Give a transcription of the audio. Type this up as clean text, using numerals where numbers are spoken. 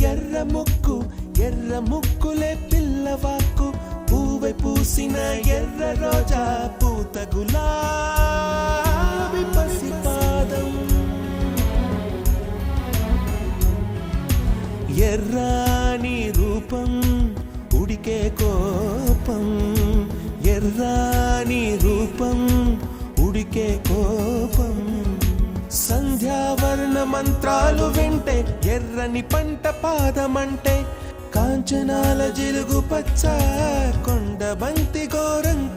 ఎర్ర ముక్కు ఎర్ర ముక్కులే పిల్లవాకు పూవై పూసిన ఎర్ర రోజా పూత గులాబీ పసిపాదం ఎర్రాని రూపం ఉడికే కోపం ఎర్రాని రూపం ఉడికే కోపం సంధ్యావర్ణ మంత్రాలు వింటే ఎర్రని పంట పాదమంటే కాంచనాల జిలుగు పచ్చ కొండ బంతి గోరంగ